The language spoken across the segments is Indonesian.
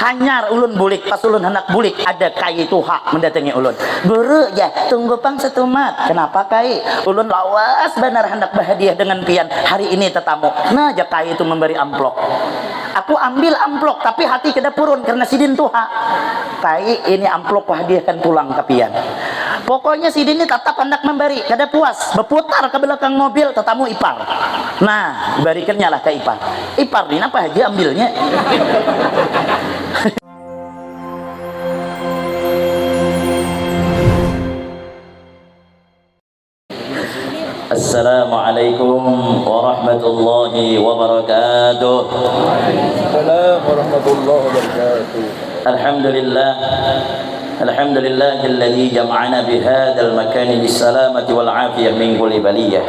hanyar ulun bulik, pas ulun hendak bulik ada kai tuha mendatangi ulun. Guru ya tunggu pang setumat. Kenapa kai? Ulun lawas benar hendak berhadiah dengan pian hari ini tetamu. Nah aja kai itu memberi amplop. Aku ambil amplop tapi hati kada purun karena sidin tuha. Kai ini amplop hadiahkan pulang ke pian. Pokoknya sidin ini tetap hendak memberi, kada puas, berputar ke belakang mobil tetamu ipar. Nah, berikannya lah ke ipar. Ipar ini apa aja ambilnya. Assalamualaikum warahmatullahi wabarakatuh. Assalamualaikum warahmatullahi wabarakatuh. Alhamdulillah. Alhamdulillahilladzi jama'ana bihadzal makani bis-salamati wal 'afiyah min kulli baliyah.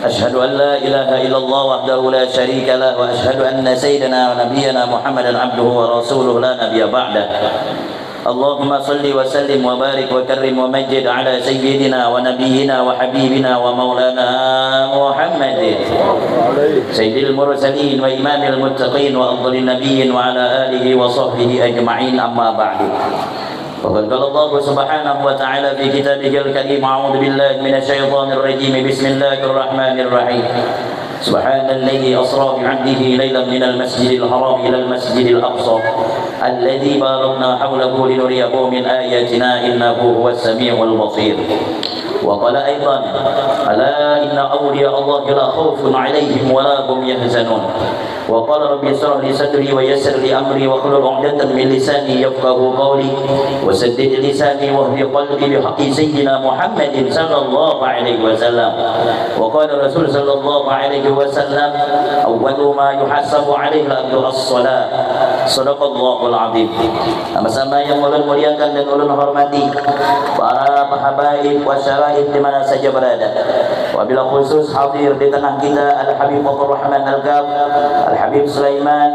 Asyhadu an la ilaha illallah wahdahu la syarika lah wa asyhadu anna sayyidana wa nabiyyana Muhammadan abduhu wa rasuluhu la nabiyya ba'dah. Allahumma salli wa sallim wa barik wa karrim wa majid ala sayyidina wa nabiyyina wa habibina wa maulana Muhammadin sayyidil mursalin wa imamil muttaqin wa afdalin nabiyyin wa ala alihi wa sahbihi ajma'in amma ba'du. Faqad qala Allah subhanahu wa ta'ala fi kitabihil karim a'udzu billahi minasy syaithanir rajim bismillahir rahmanir rahim. Subhanalladzi asra bi 'abdihi lailan minal masjidil haram ilal masjidil aqsa alladzi barakna hawlahu linuriyahu min ayatina innahu huwas samiul basir. Wa qala aidan ala inna awliya Allah la khaufun 'alaihim wa la hum yahzanun. Wa qala rabbi ishrah li sadri wa yassir li amri wa hlul 'uqdatam min lisani yafqahu qawli wa saddid lisani wa hdi qalbi bi haqqi sayyidina Muhammadin sallallahu alaihi wasallam. Wa qala rasul sallallahu alaihi wasallam awwalu ma yuhasabu 'alaihi al-abdu as-shalah. Shadaqallahul 'azim. Sama-sama yang ulun muliakan dan ulun hormati para habaib wa syara'ib di mana saja berada. Wabil khusus hadir di tengah kita Al-Habib Abdul Rahman Al-Gab, Al-Habib Sulaiman,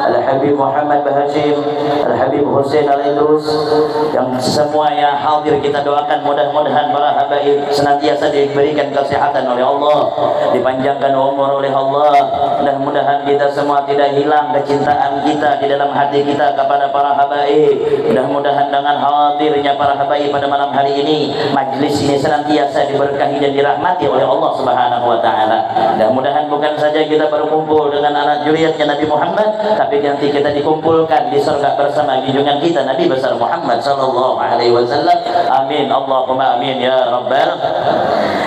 Al-Habib Muhammad Bahashim, Al-Habib Hussein Al-Idrus, yang semua yang hadir kita doakan mudah-mudahan para habaib senantiasa diberikan kesehatan oleh Allah, dipanjangkan umur oleh Allah. Mudah-mudahan kita semua tidak hilang kecintaan kita di dalam hati kita kepada para habaib. Mudah-mudahan dengan hadirnya para habaib pada malam hari ini, majlis ini senantiasa diberkahi dan dirahmati oleh Allah Subhanahu wa taala. Mudah-mudahan bukan saja kita berkumpul dengan anak zuriatnya Nabi Muhammad, tapi nanti kita dikumpulkan di surga bersama junjungan kita Nabi besar Muhammad sallallahu alaihi wasallam. Amin Allahumma amin ya rabbal.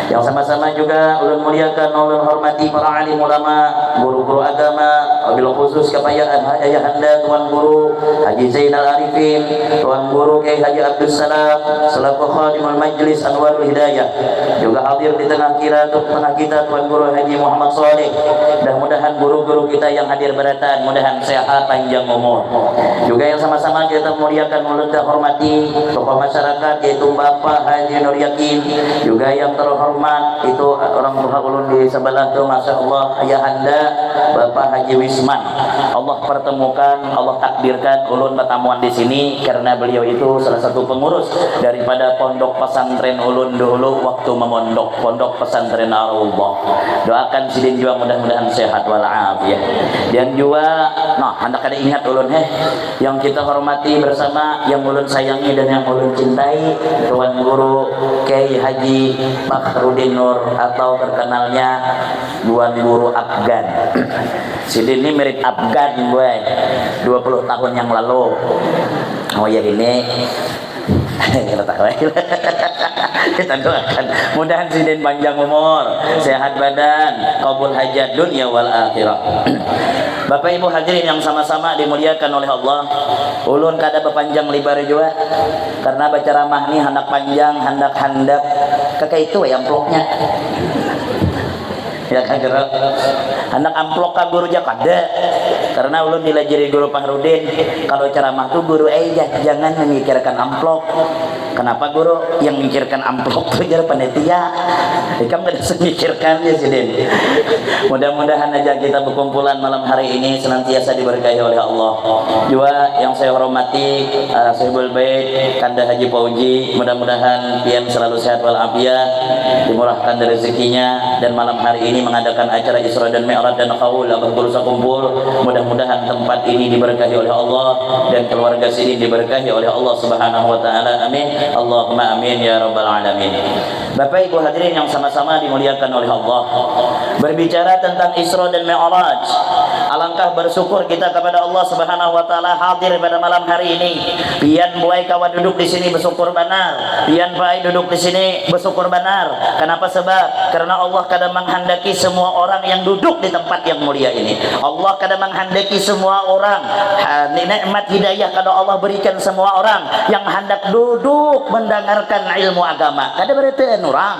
Yang sama-sama juga ulun muliakan, ulun hormati para alim ulama, guru-guru agama, wabil khusus kepada ayahanda Tuan Guru Haji Zainal Arifin, Tuan Guru Kiai Haji Abdus Salam selaku khadimul majlis Anwarul Hidayah, juga hadir di tengah kita Tuan Guru Haji Muhammad Saleh. Mudah-mudahan guru-guru kita yang hadir beratan mudahan sehat panjang umur. Juga yang sama-sama kita muliakan, ulun hormati tokoh masyarakat yaitu Bapak Haji Nur Yakin, juga yang terhormat itu orang tua ulun di sebelah tu, masya Allah ayahanda Bapak Haji Wisman. Allah pertemukan, Allah takdirkan ulun pertemuan di sini karena beliau itu salah satu pengurus daripada pondok pesantren ulun dulu waktu memondok pondok pesantren Ar-Raudhah. Doakan sidin juga mudah-mudahan sehat walafiat. Dan juga nah hendak ada ingat ulun yang kita hormati bersama, yang ulun sayangi dan yang ulun cintai, Tuan Guru Kiai Haji Fakhrudin Nur atau terkenalnya Tuan Guru Afgan. Sidin ini mirip Afgan gue 20 tahun yang lalu. Oh ya ini kita doakan mudahan sidin panjang umur, sehat badan, kabul hajat dunia wal akhirah. Bapak Ibu hadirin yang sama-sama dimuliakan oleh Allah, ulun kada berpanjang lebar juga karena baca ramah nih hendak panjang, hendak handap kakak itu yang amplopnya ya kan gerak anak amplop ka guru aja kada, karena ulun dilajari guru Fahrudin kalau ceramah tuh guru jangan memikirkan amplop. Kenapa guru? Yang mikirkan amplop tuh jar panitia, kamu tidak memikirkannya sih Den. Mudah-mudahan aja kita berkumpulan malam hari ini senantiasa diberkahi oleh Allah. Juga yang saya hormati Sahibul Bait Kanda Haji Fauji, mudah-mudahan pian selalu sehat walafiat, dimurahkan rezekinya, dan malam hari ini mengadakan acara Isra dan Mi'raj mi'raj dan qaul Abah Guru sakumpul. Mudah-mudahan tempat ini diberkahi oleh Allah dan keluarga sini diberkahi oleh Allah Subhanahu wa taala. Amin. Allahumma amin ya rabbal alamin. Bapak Ibu hadirin yang sama-sama dimuliakan oleh Allah. Berbicara tentang Isra dan Mi'raj, alangkah bersyukur kita kepada Allah Subhanahu wa taala hadir pada malam hari ini. Pian buai kawan duduk di sini bersyukur benar. Pian baik duduk di sini bersyukur benar. Kenapa? Sebab karena Allah kadang menghendaki semua orang yang duduk di tempat yang mulia ini. Allah kadang menghendaki semua orang nikmat hidayah kadang Allah berikan semua orang yang hendak duduk mendengarkan ilmu agama. Kada berarti orang,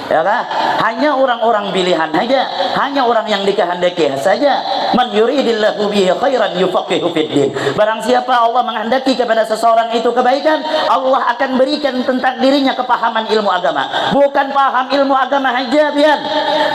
ya kan? Hanya orang-orang pilihan saja, hanya orang yang dikehendaki saja. Man yuridillahu bihi khairan yufaqihu fid din. Barang siapa Allah menghendaki kepada seseorang itu kebaikan, Allah akan berikan tentang dirinya kepahaman ilmu agama. Bukan paham ilmu agama saja, biar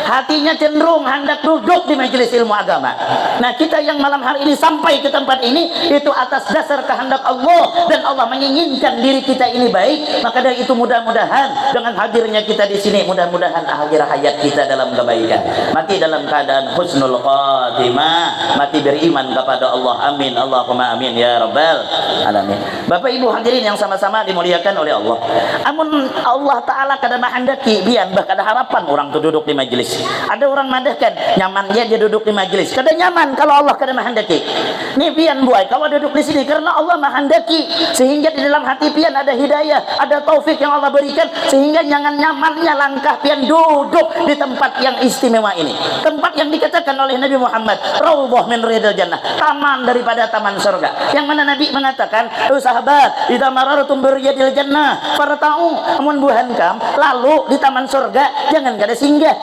hatinya cenderung hendak duduk di majelis ilmu agama. Nah, kita yang malam hari ini sampai ke tempat ini itu atas dasar kehendak Allah, dan Allah menginginkan diri kita ini baik. Maka dari itu mudah-mudahan dengan hadirnya kita di sini, mudah-mudahan akhir hayat kita dalam kebaikan, mati dalam keadaan husnul khatimah, mati beriman kepada Allah. Amin. Allahumma amin ya rabbal alamin. Bapak Ibu hadirin yang sama-sama dimuliakan oleh Allah. Amun Allah taala kada menghendaki bian bah kada harapan orang tu duduk di majelis. Ada orang madahkan nyaman dia duduk di majelis. Kada nyaman kalau Allah kada menghendaki. Nih pian buai kau duduk di sini karena Allah menghendaki, sehingga di dalam hati pian ada hidayah, ada taufik yang Allah berikan, sehingga jangan nyamannya langkah pian duduk di tempat yang istimewa ini. Tempat yang dikatakan oleh Nabi Muhammad, raudhah min riyadil jannah, taman daripada taman surga. Yang mana Nabi mengatakan, "Oh sahabat, idza marartum bi riyadil jannah, farta'u." Amun buhan kam lalu di taman surga, jangan kada singgah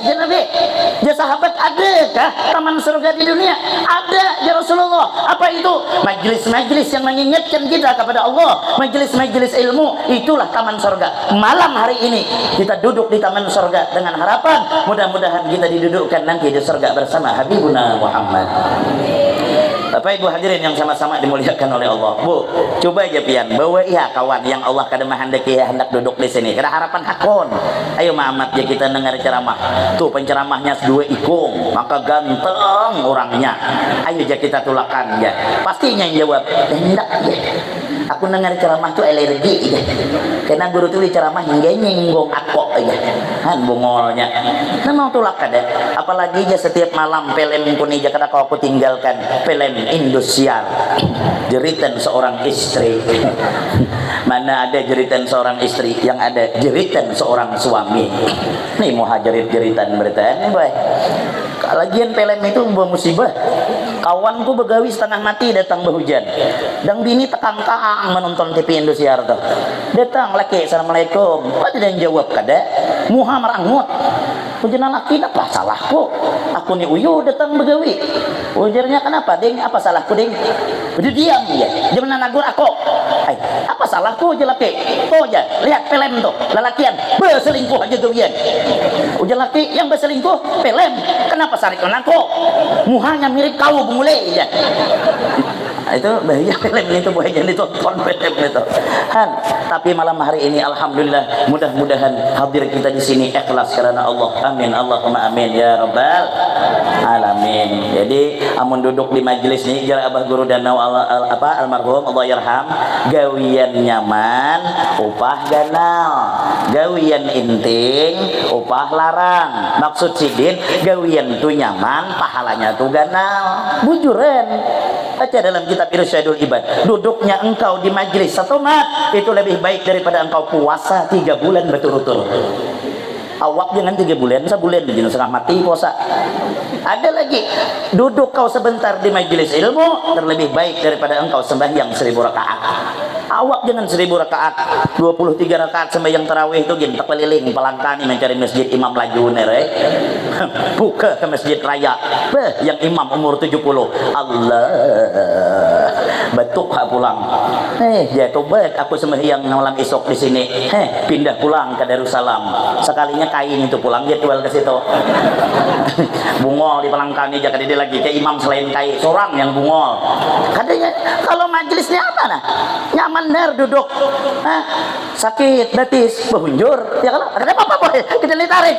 ya Nabi. Ya sahabat, adakah taman surga di dunia? Ada ya Rasulullah. Apa itu? Majlis-majlis yang mengingatkan kita kepada Allah, majlis-majlis ilmu, itulah taman surga. Malam hari ini kita duduk di taman surga dengan harapan mudah-mudahan kita didudukkan nanti di surga bersama Habibuna Muhammad. Bapak Ibu hadirin yang sama-sama dimuliakan oleh Allah. Bu, coba aja pian bawa iya kawan yang Allah kada menghendaki hendak duduk di sini. Kada harapan hakon. Ayo Muhammad ya kita dengar ceramah. Tuh penceramahnya dua ikung, maka ganteng orangnya. Ayo aja kita tulakan ya. Pastinya yang jawab, "Hendak ya. Aku dengar ceramah tuh alergi ya. Karena guru tuh ceramah nyinggong aku aja." Han bungolnya. Nah mau tulakan deh. Apalagi aja setiap malam film kuni aja kada kau aku tinggalkan film Indosiar, jeritan seorang istri. Mana ada jeritan seorang istri, yang ada jeritan seorang suami. Nih mau jerit-jeritan berita baik. Lagian film itu membawa musibah. Kawanku begawi setengah mati datang berhujan. Dan bini tekang-kang menonton TV Indosiar tuh. Datang laki, "Assalamualaikum." Apa tidak yang jawab kada? Muha merangut. Ujarnya laki, "Apa salahku? Aku nih uyu datang begawi." Ujarnya, "Kenapa ding? Apa salahku ding?" Udah diam ya. Jangan nagur aku. Apa salahku aja laki? Tuh aja, lihat film tuh. Lelakian berselingkuh aja gawian. Ujar laki, "Yang berselingkuh film. Kenapa sarikon aku? Muhanya mirip kau bungule ya." Itu bahaya film itu, bahaya ditonton film itu. Han, tapi malam hari ini alhamdulillah mudah-mudahan hadir kita di sini ikhlas karena Allah. Amin. Allahumma amin ya rabbal alamin. Jadi amun duduk di majelis ini jar Abah Guru Danau almarhum Allah yarham, gawian nyaman upah ganal, gawian inting upah larang. Maksud sidin gawian tu nyaman pahalanya tu ganal. Bujuran baca dalam kitab Irsyadul Ibad, duduknya engkau di majelis satu mat itu lebih baik daripada engkau puasa 3 bulan berturut-turut. Awak jangan 3 bulan, sebulan begini setengah mati puasa. Ada lagi, duduk kau sebentar di majelis ilmu terlebih baik daripada engkau sembahyang 1000 rakaat. Awak jangan 1000 rakaat, 23 rakaat sembahyang tarawih itu gin keliling pelangkani mencari masjid imam lajuner buka ke masjid raya yang imam umur 70. Allah batuk pulang. Ya coba aku sembahyang malam esok di sini. Pindah pulang ke Darussalam. Sekalinya kain itu pulang dia jual ke situ. Bungol di pelangkani jaga dia lagi ke imam selain kain seorang yang bungol. Katanya kalau majelisnya apa nah? Nyaman der duduk. Sakit betis, behunjur. Ya kalau ada apa-apa boleh kita ditarik.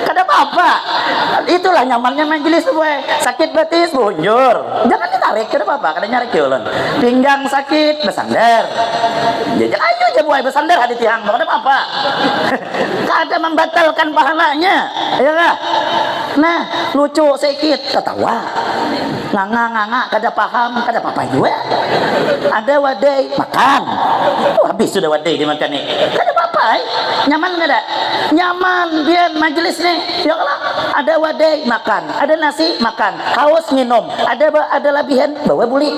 Kenapa apa-apa. Itulah nyamannya majelis gue. Sakit betis bunjur, jangan ditarik, kenapa apa? Kada nyari ulun. Pinggang sakit bersandar. Jadi ayo aja buai bersandar hadi tiang, kada apa-apa. Kada membatalkan pahalanya, ya kah? Nah, lucu sedikit ketawa. Nganga kada paham, kada apa-apa juga. Ada wadai makan. Oh, habis sudah wadai dimakan nih. Kada apa-apa, nyaman kada? Nyaman biar majelis nih. Ya kalau ada wadai makan, ada nasi makan, haus minum, ada lebihan bawa buli.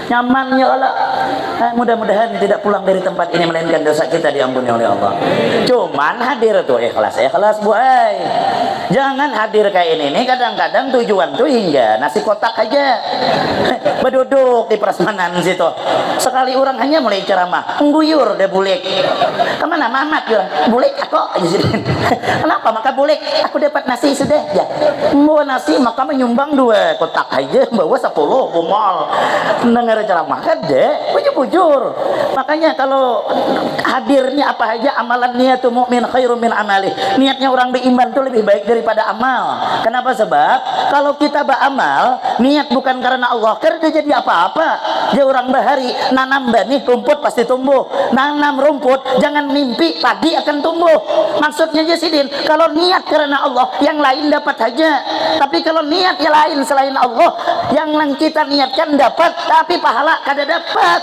Nyaman ya Allah. Mudah-mudahan tidak pulang dari tempat ini melainkan dosa kita diampuni oleh Allah. Cuman hadir tuh ikhlas boy. Jangan hadir kayak ini nih, kadang-kadang tujuan tuh hingga nasi kotak aja. Berduduk di prasmanan situ. Sekali orang hanya mulai ceramah, mengguyur deh bulik. Kemana Mamat bilang, bulik aku. Kenapa maka bulik? Aku dapat nasi sudah ya. Bawa nasi maka menyumbang 2 kotak aja, bawa 10 bumal. Dengar ceramah kan deh, bujur. Makanya kalau hadirnya apa aja amalan niatu mukmin khairum min amali. Niatnya orang beriman itu lebih baik daripada amal. Kenapa? Sebab kalau kita beramal niat bukan karena Allah, kerja jadi apa-apa. Dia orang bahari nanam benih rumput pasti tumbuh. Nanam rumput jangan mimpi padi akan tumbuh. Maksudnya Jasidin, kalau niat karena Allah yang lain dapat aja. Tapi kalau niat yang lain selain Allah, yang kita niatkan dapat tapi pahala kada dapat.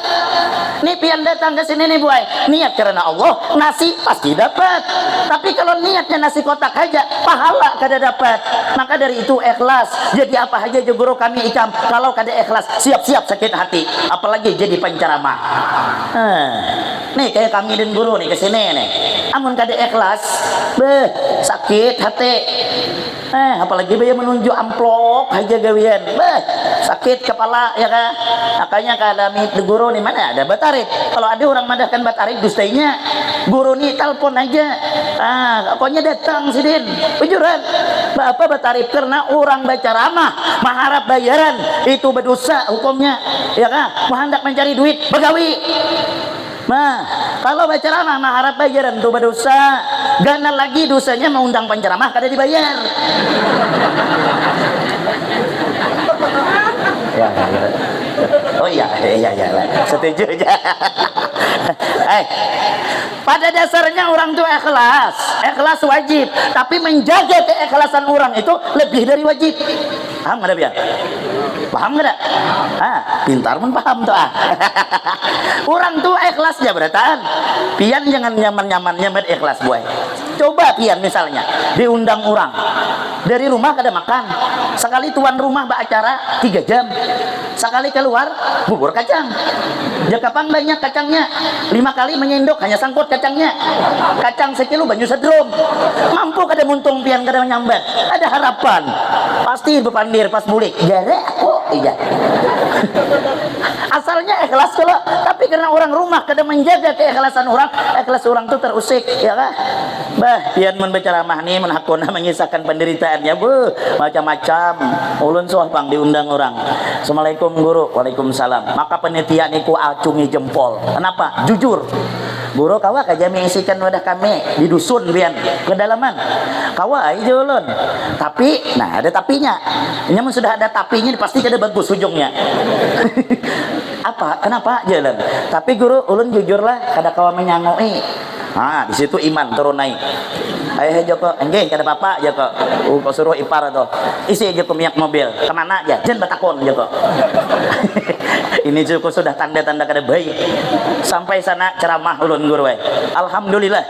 Nih pian datang ke sini nih boy, niat karena Allah nasi pasti dapat. Tapi kalau niatnya nasi kotak aja pahala kada dapat. Maka dari itu ikhlas. Jadi apa aja guru kami ikam, kalau kada ikhlas siap-siap sakit hati, apalagi jadi penceramah. Nih kayak kami dan guru nih kesini nih, amun kada ikhlas sakit hati. Apalagi dia menunjuk amplop aja gawian, sakit kepala ya kan. Makanya kami guru nih mana ada batarit. Kalau ada orang madahkan batarit dustainya, guru nih telepon aja. Pokoknya datang sidin, bujuran. Bapak batarit karena orang baca ramah, mengharap bayaran itu berdosa hukumnya, ya kan? Menghendak mencari duit, begawi. Nah, kalau baca ramah mengharap bayaran itu berdosa. Gana lagi dosanya mengundang penceramah kada dibayar. Oh iya, setuju aja. Pada dasarnya orang itu ikhlas wajib, tapi menjaga keikhlasan orang itu lebih dari wajib. Paham nggak biar? Paham nggak? Pintar pun paham tuh. Orang tuh ikhlasnya beratan. Pian jangan nyaman-nyamannya berikhlas boy. Coba pian misalnya diundang orang dari rumah kada makan, sekali tuan rumah beracara 3 jam, sekali keluar bubur kacang. Jakapan banyak kacangnya, 5 kali menyendok hanya sangkut kacangnya. Kacang sekilo banyu sedrum. Mampu kada muntung pian kada menyambat. Ada harapan. Pasti bepandir pas bulik. Jare aku iya. Asalnya ikhlas kalau, tapi karena orang rumah kada menjaga keikhlasan orang, ikhlas orang itu terusik, ya kan? Pian membaca ramah nih menhakuna mengisahkan penderitaannya, macam-macam. Ulun soh bang diundang orang. Assalamualaikum guru. Waalaikumsalam. Maka penelitian niku acungi jempol. Kenapa? Jujur. Guru kawa kaja mengisikan wadah kami di dusun pian kedalaman. Kawa aja ulun. Tapi, nah ada tapinya. Nyamun sudah ada tapinya pasti kada bagus ujungnya. Apa? Kenapa jalan? Tapi guru ulun jujurlah kada kawa menyangoi. Di situ iman turun naik. Ayo Joko, enggak kada apa-apa Joko. Kau suruh ipar tuh. Isi Joko minyak mobil. Kemana aja? Jangan batakon Joko. Ini Joko sudah tanda-tanda kada baik. Sampai sana ceramah ulun guru. Alhamdulillah.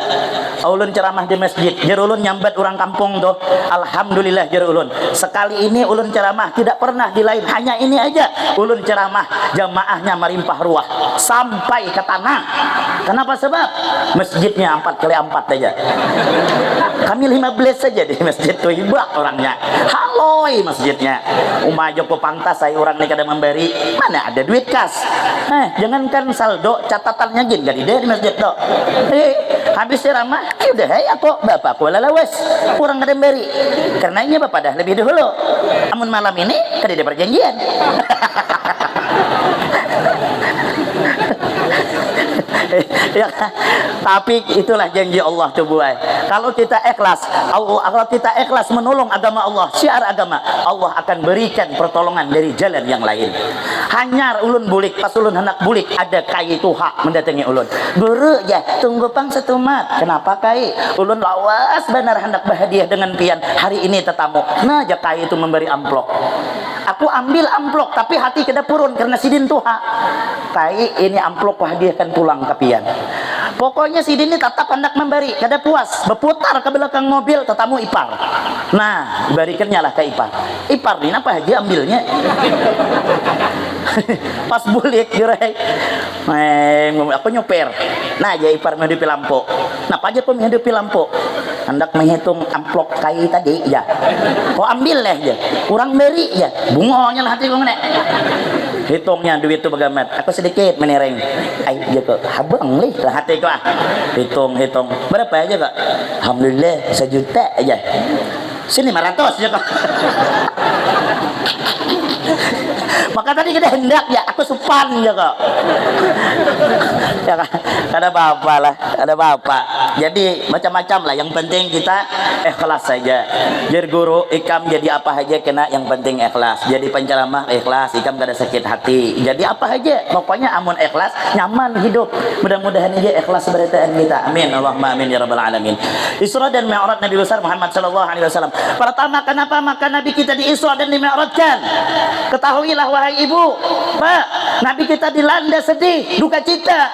Ulun ceramah di masjid. Jar ulun nyambat orang kampung tuh. Alhamdulillah jar ulun. Sekali ini ulun ceramah tidak pernah di lain. Hanya ini aja. Ulun ceramah jamaahnya merimpah ruah sampai ke tanah. Kenapa? Sebab masjidnya 4x4 aja. Kami 15 saja di masjid tuh ibak orangnya. Haloi masjidnya. Umah Joko pantas saya orang ini kada memberi. Mana ada duit kas. Jangankan saldo catatannya gin gak di masjid tuh. Habis ceramah, udah aku bapak aku lalawas. Kurang kada memberi. Karena ini bapak dah lebih dahulu. Amun malam ini kada ada perjanjian. Ya, tapi itulah janji Allah tuh buai. Kalau kita ikhlas, kalau kita ikhlas menolong agama Allah, syiar agama, Allah akan berikan pertolongan dari jalan yang lain. Hanyar ulun bulik, pas ulun hendak bulik ada kai tuha mendatangi ulun. Buru ya, tunggu pang setumat. Kenapa kai? Ulun lawas benar hendak berhadiah dengan pian. Hari ini tetamu. Nah, ja kai itu memberi amplop. Aku ambil amplop tapi hati kada purun karena sidin tuha. Kai ini amplop hadiahkan pulang ke pian. Pokoknya sidin ini tetap hendak memberi, kada puas, berputar ke belakang mobil tetamu ipar. Nah, berikannya lah ke ipar. Ipar ini apa aja ambilnya. Pas bulik gerai. Aku nyoper. Nah, aja ipar menghidupi lampu. Napa aja pun menghidupi lampu. Hendak menghitung amplop kai tadi ya. Kau ambil lah ya. Kurang beri ya. Bungonya lah hati kau ngene. Hitungnya duit itu bagaimana? Aku sedikit menereng. Ay, ya kok habang lih lah hati kau ah. Hitung. Berapa aja kak? Alhamdulillah 1 juta aja. Sini 500 aja kak. Maka tadi kita hendak ya, aku supan ya kok. Ya kan, ada apa lah, ada bapak. Jadi macam-macam lah. Yang penting kita ikhlas saja. Jadi guru ikam jadi apa aja kena, yang penting ikhlas. Jadi penceramah ikhlas, ikam gak ada sakit hati. Jadi apa aja, pokoknya amun ikhlas nyaman hidup. Mudah-mudahan aja ikhlas beritaan kita. Amin, Allahumma amin ya rabbal alamin. Isra dan Mi'raj Nabi besar Muhammad sallallahu alaihi wasallam. Pertama, kenapa maka Nabi kita di Isra dan di Mi'rajkan? Ketahuilah wahai ibu, Pak, Nabi kita dilanda sedih, duka cita.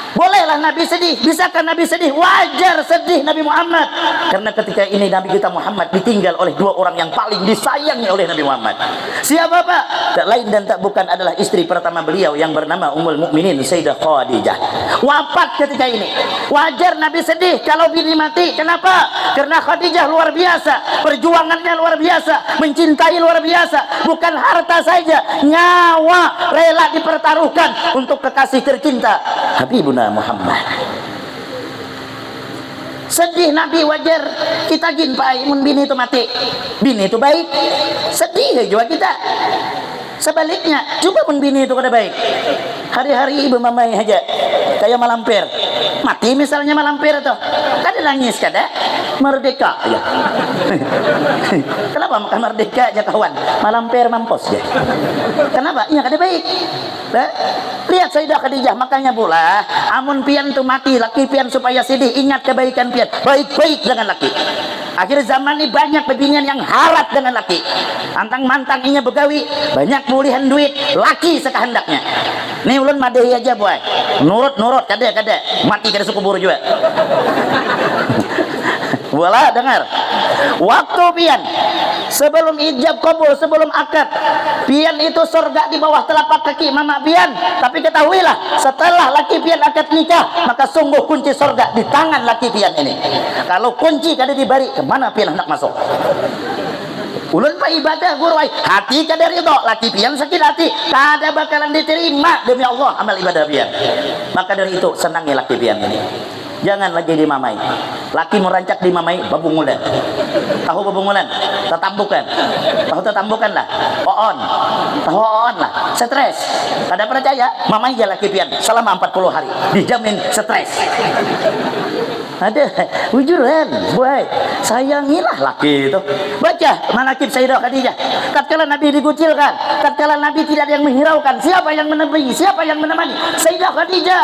Bolehlah Nabi sedih, bisakah Nabi sedih? Wajar sedih Nabi Muhammad. Karena ketika ini Nabi kita Muhammad ditinggal oleh 2 orang yang paling disayangi oleh Nabi Muhammad. Siapa Pak? Tak lain dan tak bukan adalah istri pertama beliau yang bernama Ummul Mukminin Sayyidah Khadijah. Wafat ketika ini. Wajar Nabi sedih kalau bini mati. Kenapa? Karena Khadijah luar biasa, perjuangannya luar biasa, mencintai luar biasa. Bukan harta saja, nyawa rela dipertaruhkan untuk kekasih tercinta Habibuna Muhammad. Sedih Nabi, wajar kita gin Pak Imun bini itu mati. Bini itu baik, sedih juga kita. Sebaliknya, coba pun bini itu kada baik. Hari-hari ibu mamai aja kayak malampir. Mati misalnya malampir itu. Kada nangis kada? Merdeka ya. Kenapa makan merdeka aja kawan? Malampir mampus ya. Kenapa? Ya kada baik. Lihat Sayyidah Khadijah, makanya pula amun pian tu mati laki pian supaya sedih, ingat kebaikan pian, baik-baik dengan laki. Akhir zaman ini banyak bebinian yang harap dengan laki, antang-mantang inya begawi, banyak mulihan duit, laki sekehendaknya. Nih ulun madehi aja boy, nurut kada mati kada suku buru juga. Wala dengar, waktu pian sebelum ijab kabul, sebelum akad, pian itu surga di bawah telapak kaki mama pian. Tapi ketahuilah, setelah laki pian akad nikah, maka sungguh kunci surga di tangan laki pian ini. Kalau kunci kada diberi, kemana pian hendak masuk? Ulun pa ibadah guru ay, hati kada ridho, laki pian sakit hati, kada bakalan diterima demi Allah amal ibadah pian. Maka dari itu senangi laki pian ini. Jangan lagi dimamai. Laki merancak dimamai babungulan. Tahu babungulan? Tetambukan. Tahu tetambukan lah. Oon. Tahu oon lah. Stres. Kada percaya? Mamai aja laki pian selama 40 hari. Dijamin stres. Ada wujuran, boy. Sayangilah laki itu. Baca manakib Sayyidah Khadijah. Tatkala Nabi dikucilkan, tatkala Nabi tidak ada yang menghiraukan, siapa yang menemani? Siapa yang menemani? Sayyidah Khadijah.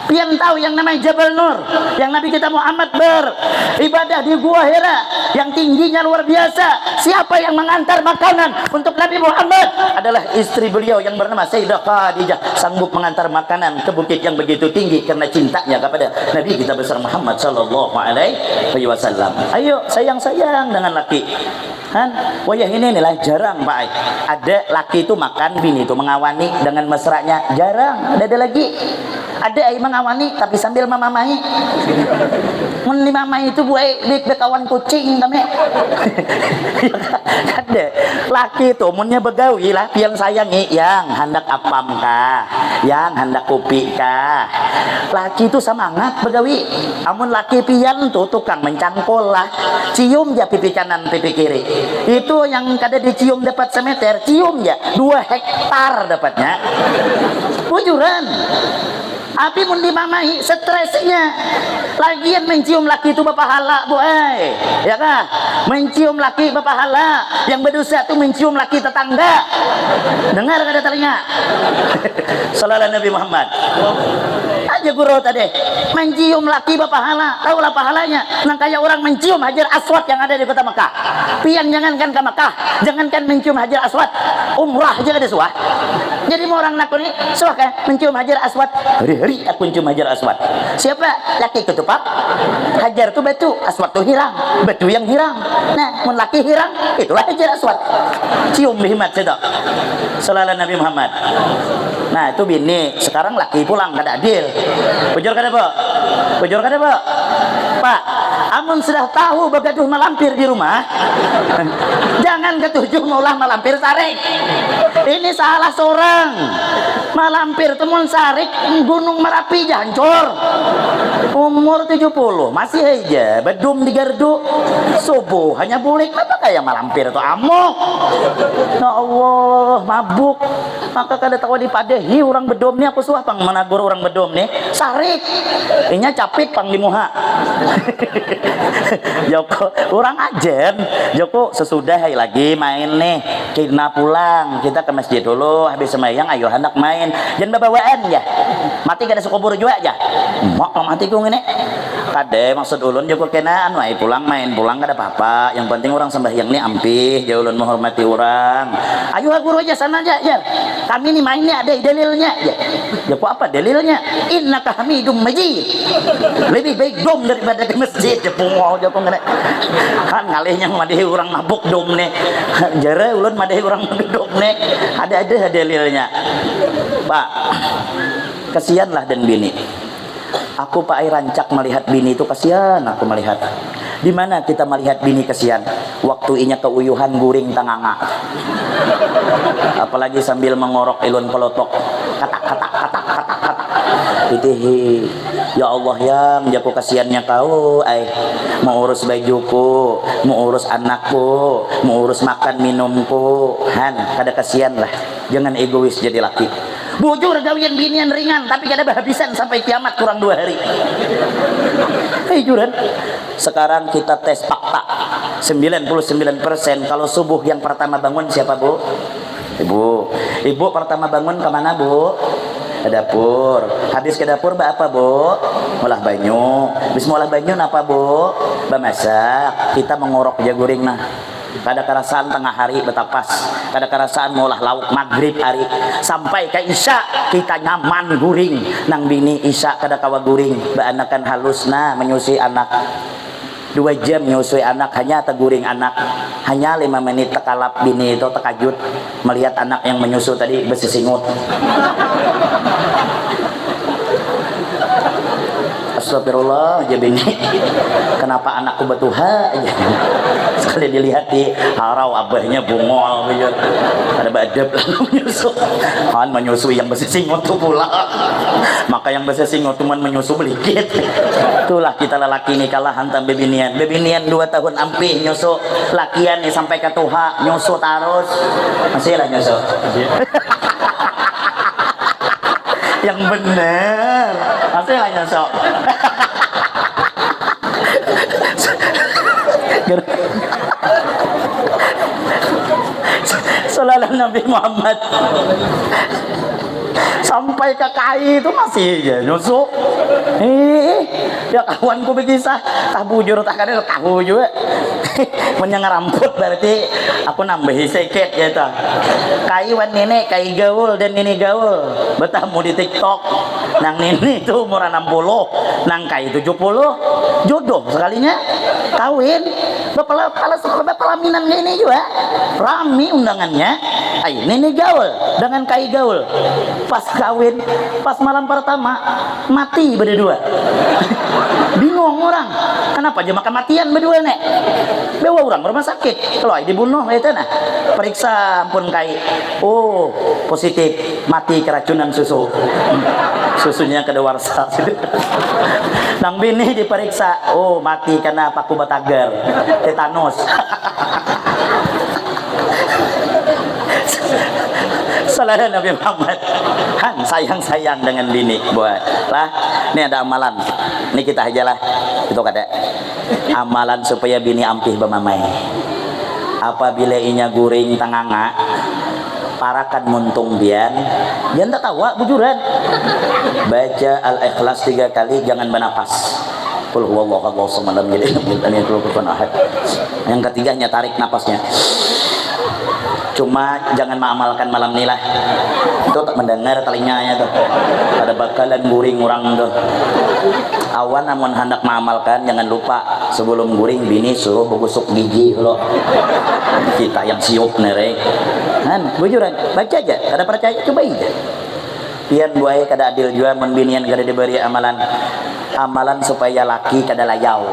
Pian tahu yang namanya Jabal Nur, yang Nabi kita Muhammad beribadah di Gua Hira yang tingginya luar biasa. Siapa yang mengantar makanan untuk Nabi Muhammad? Adalah istri beliau yang bernama Sayyidah Khadijah, sanggup mengantar makanan ke bukit yang begitu tinggi karena cintanya kepada Nabi kita besar Muhammad sallallahu alaihi wasallam. Ayo sayang-sayang dengan laki. Han, wayah ini inilah jarang Pak. Ada laki itu makan, bini itu mengawani dengan mesranya, jarang. Ada lagi. Ada yang mengawani tapi sambil memamai. Mun mamai itu buai kawan kucing kami. Ada laki itu munnya begawi lah pian sayangi yang hendak apam kah, yang hendak kopi kah. Laki itu semangat begawi. Amun laki pian tuh tukang mencangkol lah, cium ya pipi kanan pipi kiri. Itu yang kada dicium dapat semeter, cium ya 2 hektar dapatnya. Wujuran. Api mun dimamai stresnya. Lagian mencium laki itu berpahala, Bu. Ya kah? Mencium laki berpahala. Yang berdosa itu mencium laki tetangga. Dengar kada telinga? Sallallahu Nabi Muhammad. Aja guru tadi. Mencium laki berpahala. Tahulah pahalanya. Nang kayak orang mencium Hajar Aswad yang ada di kota Mekah. Pian jangankan ke Mekah, jangankan mencium Hajar Aswad, umrah aja ada suah. Jadi mau orang nak ni suah kan mencium Hajar Aswad. Hari-hari aku mencium Hajar Aswad. Siapa? Laki ketupat. Hajar tu batu, Aswad tu hilang. Batu yang hilang. Nah, mun laki hilang, itulah Hajar Aswad. Cium bihmat sedok. Sallallahu Nabi Muhammad. Nah, itu bini. Sekarang laki pulang kada adil. Bujur kada, Pak? Bujur kada, Pak? Pak, amun sudah tahu begaduh malampir di rumah, jangan ketujuh maulah malampir sarik. Ini salah seorang. Malampir temun sarik Gunung Merapi hancur. Umur 70 masih aja bedum di gardu. Subuh hanya bulik. Apa kayak malampir itu amuk. Ya Allah, mabuk. Maka kada tahu dipadehi orang bedom ni aku suah pang menagur orang bedom ni sarik. Inya capit pang di muha. Joko orang ajen Joko sesudah lagi main nih kita pulang kita ke masjid dulu habis sembahyang ayo anak main jangan babawaan ya mati kada sukubur juga aja mau mati ku ngene kade maksud ulun Joko kenaan wae pulang main pulang kada apa-apa yang penting orang sembahyang nih ampih ya ulun menghormati orang ayo guru aja sana aja ya kami nih mainnya ada dalilnya ya Joko apa dalilnya innaka hamidum majid lebih baik dom daripada ke masjid ya pungo Joko ngene kan ngalihnya madahi orang mabuk dom nih jare ulun madahi orang mabuk dom nih ada dalilnya Pak kasihanlah dan bini aku Pak Ai rancak melihat bini itu kasihan aku melihat di mana kita melihat bini kasihan waktu inya keuyuhan guring tanganga apalagi sambil mengorok ilun pelotok katak itu ya Allah yang jago kasihannya kau mau urus bajuku mau urus anakku mau urus makan minumku kada kasihan lah jangan egois jadi laki bujur gawian binian ringan tapi kada berhabisan sampai kiamat kurang 2 hari juran sekarang kita tes fakta 99% kalau subuh yang pertama bangun siapa Bu? Ibu pertama bangun kemana Bu? Ke dapur. Habis ke dapur apa Bu? Ngolah banyu. Habis ngolah banyu apa Bu? Masak. Kita mengorok jaguring nah. Kada kerasaan tengah hari betapas. Kada kerasaan ngolah lauk maghrib hari sampai ke isya kita nyaman guring nang bini isya kada kawa guring baanakan halusna menyusui anak 2 jam nyusui anak hanya teguring anak hanya 5 menit tekalap bini itu tekajut melihat anak yang menyusu tadi besisingut astagfirullah aja bini kenapa anakku batuha aja sekali dilihat di harau abahnya bungol ada badab lalu menyusu yang besisingut tuh pula maka yang besisingut cuman menyusu belikit itulah kita lelaki ini kalah hantam bebinian 2 tahun ampih nyusu lakian nih sampai ke tuha nyusu terus masih lah nyusu yang bener masih lah nyusu Sallallahu Nabi Muhammad sampai ke kai itu masih aja nyusuk ya kawanku berkisah tak bujur tak kadang tahu juga menyang rambut berarti aku nambahi sedikit ya ta kai wan nenek kai gaul dan nenek gaul bertamu di TikTok nang nenek itu umur 60 nang kai 70 jodoh sekalinya kawin pelaminan ini juga rami undangannya nenek gaul dengan kai gaul pas kawin pas malam pertama mati berdua bingung orang kenapa aja makan matian berdua nek bawa orang rumah sakit kalau dibunuh itu nah periksa pun kai oh positif mati keracunan susunya kedawarsa nang bini diperiksa oh mati karena paku batagar tetanus Sallallahu Nabi Muhammad. Han sayang-sayang dengan bini buat lah. Ini ada amalan. Ini kita aja lah. Itu kata amalan supaya bini ampih bemamai. Apabila inya guring tanganga, parakan muntung bian tak tawa bujuran. Baca Al-Ikhlas 3 kali, jangan bernapas. Qul huwallahu ahad, Allahu samad, lam yalid walam yulad walam ahad. Yang ketiganya tarik napasnya. Cuma jangan mengamalkan malam ini lah. Itu tak mendengar telinganya tuh. Ada bakalan guring orang tuh. Awan namun hendak mengamalkan, jangan lupa sebelum guring bini suruh gosok gigi lo. Kita yang siup nere. Kan bujuran, baca aja. Kada percaya coba aja. Pian buai kada adil juga membinian kada diberi amalan. Amalan supaya laki kada layau.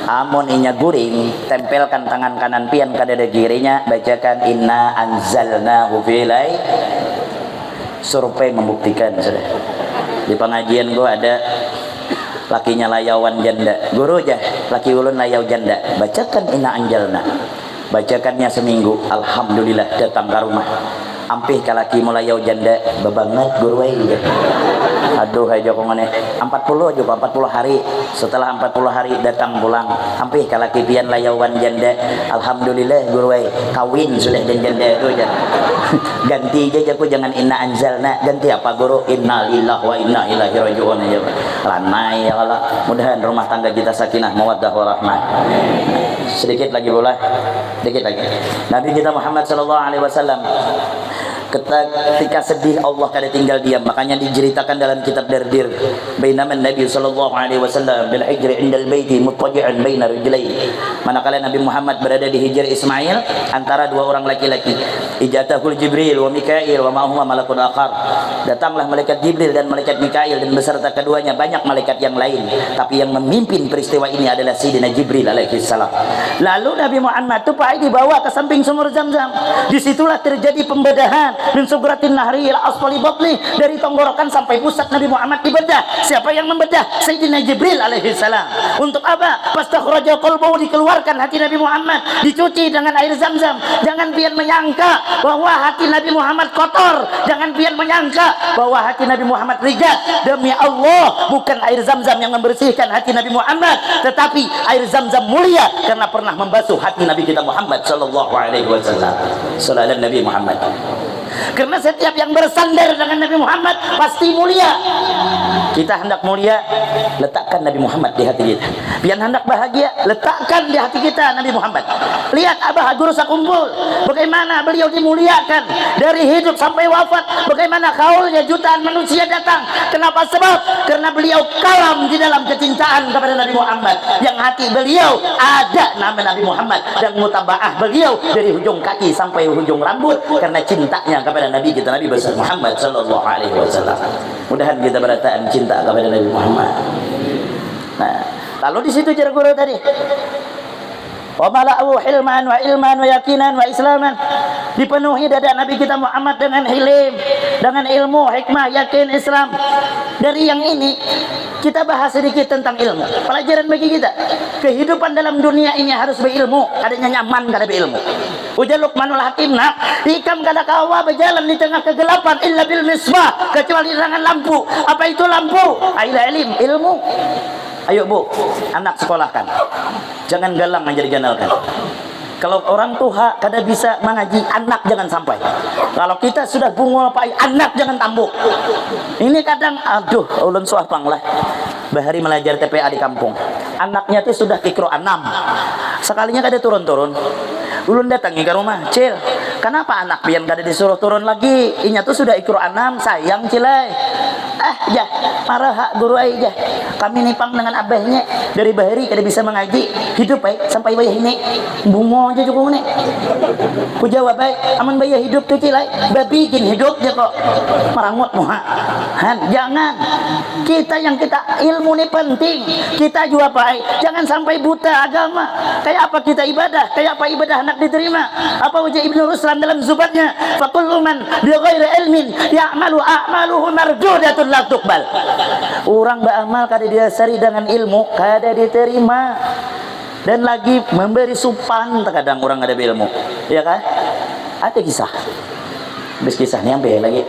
Amun inya guring, tempelkan tangan kanan pian kada ada kirinya, bacakan inna anzalnahu fi lail. Survei membuktikan sudah. Di pengajian gua ada lakinya layawan janda. Guru aja, laki ulun layau janda. Bacakan inna anjalna. Bacakannya seminggu, alhamdulillah datang ke rumah. Ampih kalaki mulai yau janda bebanget guru aja. Aduh aja kok ngene 40 aja 40 hari. Setelah 40 hari datang pulang. Ampih kalaki pian layawan janda. Alhamdulillah guru ai kawin sudah dan janda itu aja. Ganti aja aku jangan inna anzalna, ganti apa guru? Inna lillahi wa inna ilaihi rajiun aja. Lanai ya Allah. Mudahan rumah tangga kita sakinah mawaddah warahmah. Sedikit lagi boleh. Sedikit lagi. Nabi kita Muhammad sallallahu alaihi wasallam ketika sedih Allah kada tinggal diam, makanya diceritakan dalam kitab Dardir bainama Nabi sallallahu alaihi wasallam bil hijri indal baiti muttaji'an baina rijlaihi, manakala Nabi Muhammad berada di Hijr Ismail antara dua orang laki-laki, ijatahul Jibril wa Mikail wa ma'huma malakun akhar, datanglah malaikat Jibril dan malaikat Mikail dan beserta keduanya banyak malaikat yang lain, tapi yang memimpin peristiwa ini adalah Sayyidina Jibril alaihi salam. Lalu Nabi Muhammad itu dibawa ke samping sumur Zam-Zam, disitulah terjadi pembedahan min sugratin nahri ila asfali batni, dari tenggorokan sampai pusat Nabi Muhammad dibedah. Siapa yang membedah? Sayyidina Jibril alaihi salam. Untuk apa? Fastakhraja qalbahu, dikeluarkan hati Nabi Muhammad, dicuci dengan air Zam-Zam. Jangan pian menyangka bahwa hati Nabi Muhammad kotor, jangan pian menyangka bahwa hati Nabi Muhammad rigat. Demi Allah, bukan air Zam-Zam yang membersihkan hati Nabi Muhammad, tetapi air Zam-Zam mulia karena pernah membasuh hati Nabi kita Muhammad sallallahu alaihi wasallam. Sallallahu Nabi Muhammad. Karena setiap yang bersandar dengan Nabi Muhammad pasti mulia. Kita hendak mulia, letakkan Nabi Muhammad di hati kita. Biar hendak bahagia, letakkan di hati kita Nabi Muhammad. Lihat Abah Guru Sakumpul, bagaimana beliau dimuliakan dari hidup sampai wafat. Bagaimana kaulnya jutaan manusia datang. Kenapa? Sebab karena beliau kalam di dalam kecintaan kepada Nabi Muhammad. Yang hati beliau ada nama Nabi Muhammad, dan mutabaah beliau dari ujung kaki sampai ujung rambut karena cintanya kepada Nabi kita, Nabi besar Muhammad sallallahu alaihi wasallam. Mudahan kita berataan cinta kepada Nabi Muhammad. Nah, lalu di situ cara guru tadi. Wa mala'u hilman wa ilman wa yakinan wa islaman. Dipenuhi dada Nabi kita Muhammad dengan hilim, dengan ilmu, hikmah, yakin, Islam. Dari yang ini kita bahas sedikit tentang ilmu. Pelajaran bagi kita. Kehidupan dalam dunia ini harus berilmu. Adanya nyaman kada berilmu. Ujar Luqmanul Hakim, nak, ikam kada kawa berjalan di tengah kegelapan illa bil misbah, kecuali dengan lampu. Apa itu lampu? Aila ilim, ilmu. Ayo bu, anak sekolahkan. Jangan galang aja diganalkan. Kalau orang tua kada bisa mengaji, anak jangan sampai. Kalau kita sudah bungul pai, anak jangan tambuk. Ini kadang, aduh, ulun suapang lah. Bahari belajar TPA di kampung. Anaknya itu sudah ikro 6. Sekalinya kada turun-turun. Ulun datangi ke rumah, Cil, kenapa anak pian kada disuruh turun lagi? Inya tuh sudah ikro 6, sayang Cilai. Ya, marah hak guru aja. Kami nipang dengan abahnya dari bahari kada bisa mengaji, hidup sampai bayah ini. Bungo aja cukup nih. Ku jawab aman bayah hidup tuh Cilai, babikin hidupnya kok. Merangut muha. Jangan. Kita ilmu ini penting. Kita juga jangan sampai buta agama. Kayak apa kita ibadah? Kayak apa ibadah hendak diterima? Apa wajah Ibnu Ruslan dalam zubatnya? Fakullu man bi ghairi ilmin ya'malu a'maluhu mardudatun la tuqbal. Orang beramal kada didasari dengan ilmu kada diterima. Dan lagi memberi supan, terkadang orang ada ilmu, ya kan? Ada kisah. Bis kisahnya sampai lagi.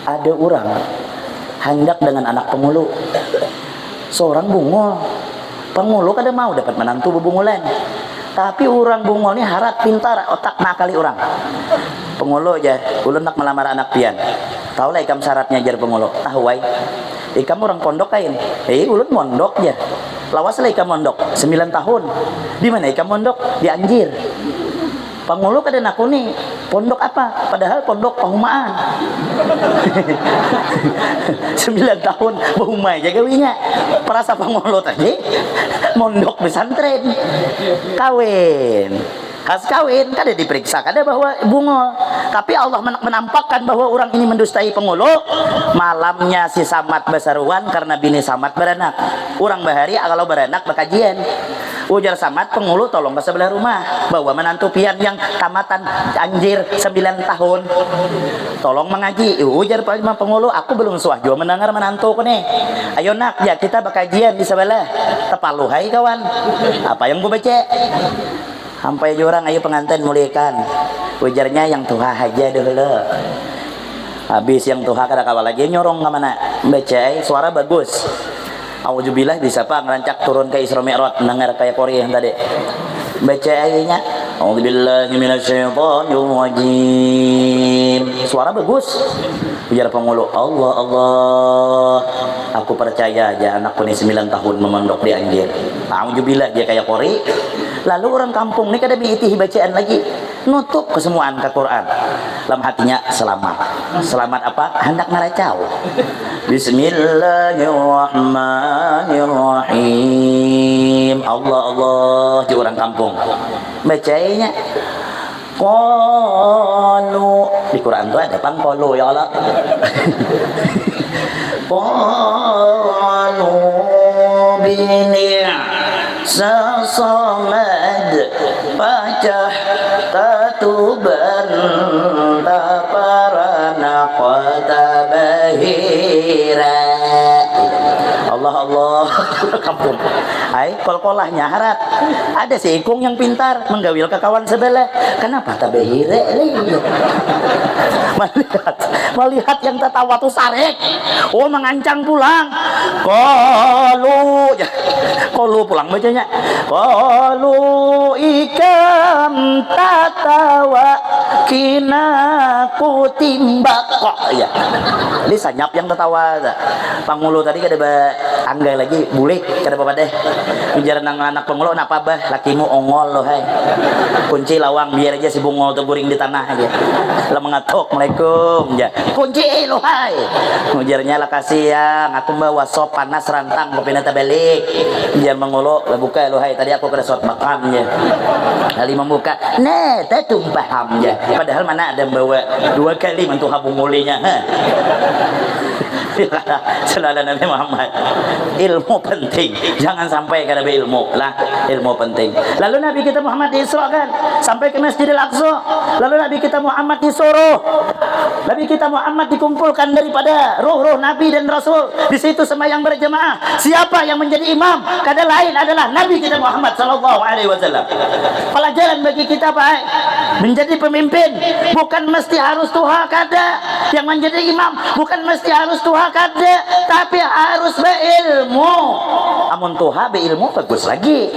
Ada orang hendak dengan anak pengulu. Seorang bungul. Pengulu kada mau dapat menantu bebungulan. Tapi orang bungul ini harap pintar, otak nakali orang. Pengulu aja, ulun nak melamar anak pian. Tahu lah ikam syaratnya jar pengulu. Tahu wai. Ikam orang pondok kain. Ulun mondok ya. Lawas lah ikam mondok 9 tahun. Di mana ikam mondok? Di Anjir. Pengulu kada naku nih pondok apa? Padahal pondok Pahumaan. 9 tahun Pahumai jagawinya. Perasa pengulu tadi mondok pesantren. Kawin. Has kawin kada diperiksa kada bahwa bungol. Tapi Allah menampakkan bahwa orang ini mendustai pengulu. Malamnya si Samat basaruan karena bini Samat beranak. Orang bahari kalau beranak bakajian. Ujar Samat pengulu tolong ke sebelah rumah bawa menantu pian yang tamatan Anjir 9 tahun tolong mengaji. Ujar pengulu aku belum suah juga mendengar menantu ko nih. Ayo nak ya kita bakajian di sebelah tepaluhai kawan apa yang gue baca sampai jurang ayo pengantin muliakan. Ujarnya yang tuha aja dulu. Habis yang tuha kada kawal lagi nyorong ke mana baca suara bagus. Auzubillah bisa pak ngerancak turun ke Isra Mi'raj mendengar kayak Korea yang tadi. Baca ayatnya. Auzubillahi minasyaitonir rajim. Suara bagus. Ujar pengulu, Allah Allah. Aku percaya aja anakku ini 9 tahun memondok di Anjir. Auzubillah dia kayak Korea. Lalu orang kampung ini kada diitihi bacaan lagi. Nutup kesemuaan ke Quran. Dalam hatinya selamat. Selamat apa? Hendak ngeracau. Bismillahirrahmanirrahim. Allah Allah di orang kampung. Bacanya qalu. Di Quran itu ada pangkolu ya Allah. Qalu bini sasamad pacah tatuban taparana qata bahira. Allah Allah kampung. Hai kol-kolahnya harat. Ada si ikung yang pintar menggawil ke kawan sebelah. Kenapa tabahire? Melihat yang tertawa tuh sarek. Oh mengancang pulang. Kolu pulang bacanya. Kolu ikam tatawa kina kutimbak kok ya. Ini sanyap yang tertawa. Pangulu tadi kada anggai lagi bulik kada apa deh. Bicara nang anak pengulu napa bah lakimu ongol lo hai. Kunci lawang biar aja si bungol tuh guring di tanah aja. Lah mengatuk Assalamualaikum ya. Kunci lo hai. Ujarnya lah kasih ya aku bawa sop panas rantang kopi nata balik. Dia mengulu lah buka lo hai tadi aku kada sop makan ya. Kali membuka nah teh tumpah ya. Padahal mana ada bawa 2 kali mentuh habung mulinya. Selalu Nabi Muhammad ilmu penting jangan sampai kada ilmu lah ilmu penting. Lalu Nabi kita Muhammad diisrakan sampai ke Masjidil Aqsa. Lalu Nabi kita Muhammad disuruh Nabi kita Muhammad dikumpulkan daripada roh-roh Nabi dan Rasul di situ sembahyang berjamaah. Siapa yang menjadi imam? Kada lain adalah Nabi kita Muhammad sallallahu alaihi wasallam. Pelajaran bagi kita Pak menjadi pemimpin bukan mesti harus tuha kada yang menjadi imam bukan mesti harus tuha kada tapi harus berilmu. Amun tuha beilmu bagus lagi.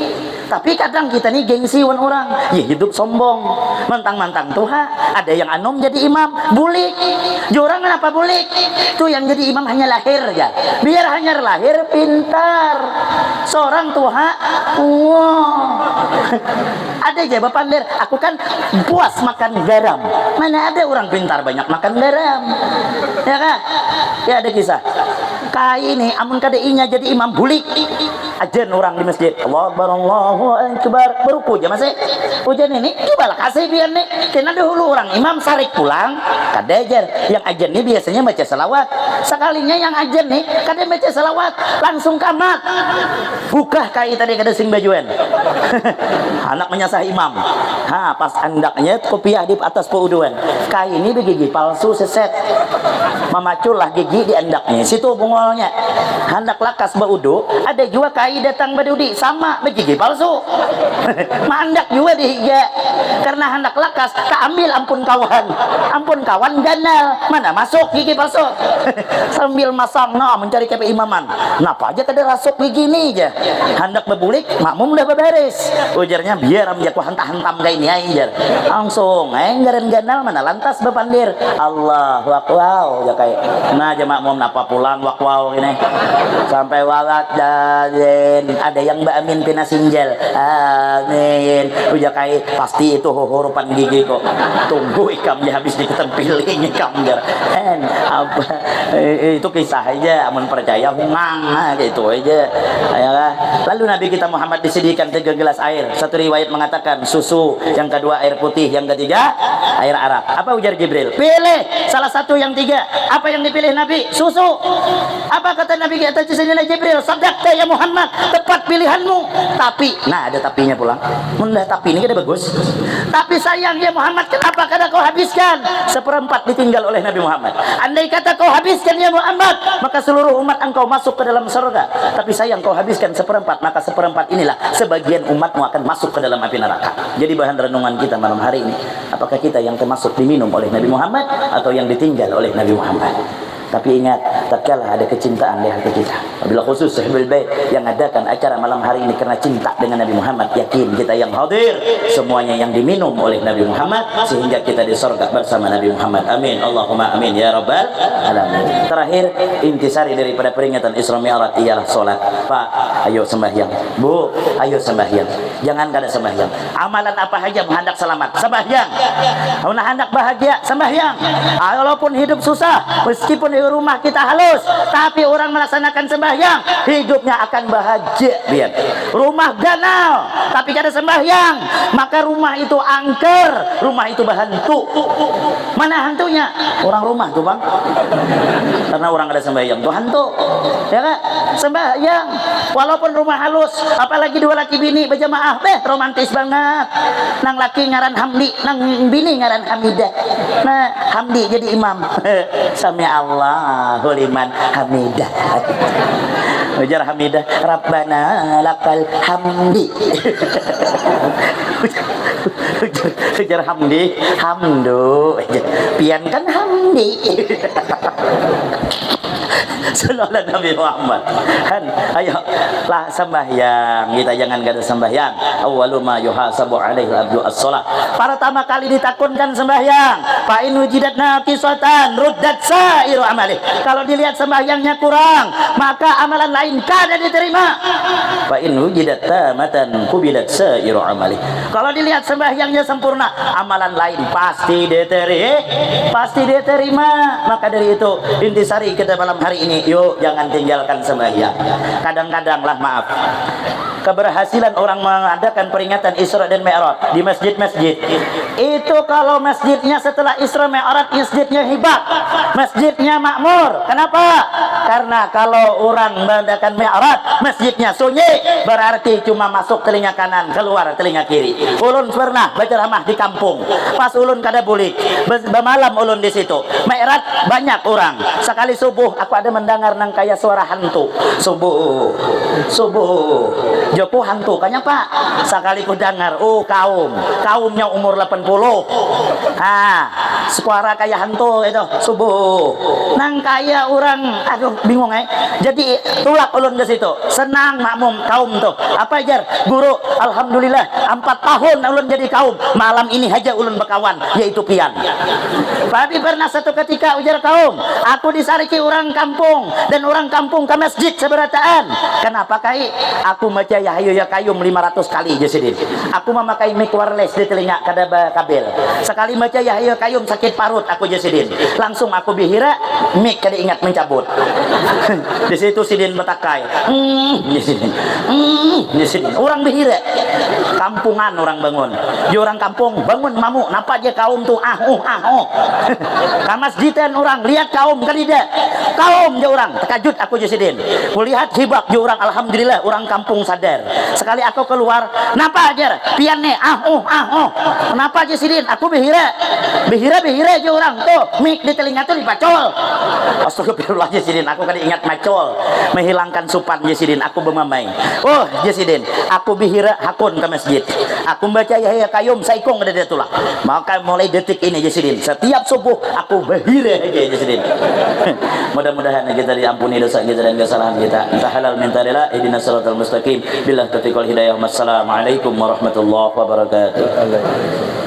Tapi kadang kita nih gengsiwan orang, ya hidup sombong, mentang-mentang tuha. Ada yang anom jadi imam, bulik. Jorang kenapa bulik? Tuh yang jadi imam hanya lahir ya. Biar hanya lahir pintar. Seorang tuha, wow. Ada aja bapak pandir. Aku kan puas makan garam. Mana ada orang pintar banyak makan garam, ya kan? Ya ada kisah. Kai ini amun kada inya jadi imam bulik. Ajan orang di masjid. Allah Allahu Akbar. Beruku aja masih. Ujian ini coba lah kasih biar nih. Kena dahulu orang imam sarik pulang. Kada ajar. Yang ajan ini biasanya baca salawat. Sekalinya yang ajan nih kada baca salawat langsung kamat. Buka kai tadi kada sing bajuan. Anak menyasah imam. Pas andaknya kopiah di atas pauduan. Kai ini begigi palsu seset. memaculah gigi di andaknya. Situ bungolnya. Hendak lakas baudu, ada juga kai datang badudi sama begigi palsu. Mandak juga dihiga. Karena hendak lakas keambil ampun kawan ganal. Mana masuk gigi palsu. Sambil masang mencari KPI imaman. Napa aja kada rasuk begini aja. Hendak bebulik makmum udah beberes. Ujarnya biar am jaku hantam kayak ini aja. Langsung ngaran ganal mana lantas bepandir. Allahu akbar ya kayak. Nah aja makmum napa pulang wakwau ini. Sampai walat dan ada yang Mbak Amin pina sinjal. Amin. Ujar kayak pasti itu hurupan gigi kok. Tunggu ikamnya habis diketempiling ikamnya. Apa itu kisah aja amun percaya hungang gitu aja ya. Lalu Nabi kita Muhammad disediakan 3 gelas air. Satu riwayat mengatakan susu, yang kedua air putih, yang ketiga air arak. Apa ujar Jibril? Pilih salah satu yang 3. Apa yang dipilih Nabi? Susu. Apa kata Nabi kita Jibril? Sadaqta ya Muhammad, tepat pilihanmu. Tapi, nah ada tapinya pulang. Mundah tapi ini kada bagus. Tapi sayang ya Muhammad, kenapa kada kau habiskan? 1/4 ditinggal oleh Nabi Muhammad. Andai kata kau habiskan ya Muhammad, maka seluruh umat engkau masuk ke dalam surga. Tapi sayang kau habiskan 1/4, maka 1/4 inilah sebagian umatmu akan masuk ke dalam api neraka. Jadi bahan renungan kita malam hari ini, apakah kita yang termasuk diminum oleh Nabi Muhammad atau yang ditinggal oleh Nabi Muhammad? Tapi ingat, tatkala ada kecintaan di hati kita, apabila khusus Sahibul Bait yang adakan acara malam hari ini karena cinta dengan Nabi Muhammad, yakin kita yang hadir semuanya yang diminum oleh Nabi Muhammad, sehingga kita di surga bersama Nabi Muhammad. Amin, Allahumma amin ya rabbal alamin. Terakhir, intisari daripada peringatan Isra Mi'raj ialah salat. Pak, ayo sembahyang. Bu, ayo sembahyang. Jangan kada sembahyang. Amalan apa saja hendak selamat, sembahyang. Hendak bahagia, sembahyang. Walaupun hidup susah, meskipun di rumah kita halus, tapi orang melaksanakan sembahyang, hidupnya akan bahagia. Lihat, rumah ganal, tapi kada sembahyang, maka rumah itu angker, rumah itu berhantu. Mana hantunya? Orang rumah tuh bang, karena orang ada sembahyang tuh hantu, ya kan? Sembahyang, walaupun rumah halus, apalagi 2 laki bini berjamaah, romantis banget. Nang laki ngaran Hamdi, nang bini ngaran Hamidah. Nah, Hamdi jadi imam. Sami Allahu liman hamidah. Ujar Hamidah, Rabbana lakal hamdi. Ujar Hamdi, hamdu. Pian kan Hamdi. Sallallahu Nabi Muhammad. Kan, ayo lah sembahyang. Kita jangan kada sembahyang. Awwalu ma yuhasabu alaihi abdu as-shalah. Pertama kali ditakunkan sembahyang. Fa in wujidat naqisatan ruddat sairu amali. Kalau dilihat sembahyangnya kurang, maka amalan lain kada diterima. Fa in wujidat tamatan qubilat sairu amali. Kalau dilihat sembahyangnya sempurna, amalan lain pasti diterima. Maka dari itu intisari kita malam hari ini, yuk jangan tinggalkan sembahyang. Kadang-kadang lah maaf, keberhasilan orang mengadakan peringatan Isra dan Mi'raj di masjid-masjid itu, kalau masjidnya setelah Isra Mi'raj masjidnya hibah, masjidnya makmur. Kenapa? Karena kalau orang mengadakan Mi'raj masjidnya sunyi, berarti cuma masuk telinga kanan, keluar telinga kiri. Ulun pernah berceramah di kampung, pas ulun kada bulik, bermalam ulun di situ. Mi'raj banyak orang. Sekali subuh aku ada mendengar nang kayak suara hantu. Subuh Joko hantu kanya Pak. Sekali ku dengar, oh kaumnya umur 80. Suara kayak hantu itu subuh. Nang kayak orang, aduh bingung Jadi tulak ulun ke situ. Senang makmum kaum tuh. Apa ajar? Guru, alhamdulillah 4 tahun ulun jadi kaum. Malam ini aja ulun berkawan, yaitu pian. Tapi pernah satu ketika ujar kaum, aku disariki orang kampung, dan orang kampung ke masjid seberataan. Kenapa kai? Aku maca Yahyu ya Kayum 500 kali jesidin. Aku memakai mic wireless di telinga kada kabel. Sekali maca Yahyu ya Kayum sakit parut aku jesidin. Langsung aku bihira, mic kada ingat mencabut. Di situ sidin betakai. Jesidin. Orang bihira. Kampungan orang bangun. Di orang kampung bangun mamu, napa aja kaum tuh Ka masjidan orang lihat kaum kadida. Kaum je orang terkajut aku jesidin. Kulihat hibak je orang, alhamdulillah orang kampung sadar. ajar. Sekali aku keluar, kenapa ajar? Pian nih, kenapa aja sidin? Aku behira aja orang tuh, mik di telinga tuh dipacol. Astagfirullah Jasidin, aku kan ingat macol, menghilangkan supan Jasidin, aku bermamai. Oh Jasidin, aku behira hakun ke masjid. Aku baca Yahya Qayyum saikong ada dia tulah. Maka mulai detik ini Jasidin, setiap subuh aku behira aja Jasidin. Mudah-mudahan kita diampuni dosa kita dan kesalahan kita. Entah halal minta rela, ihdinas siratal mustaqim. Billah taufiq wal hidayah. Wassalamualaikum warahmatullahi wabarakatuh.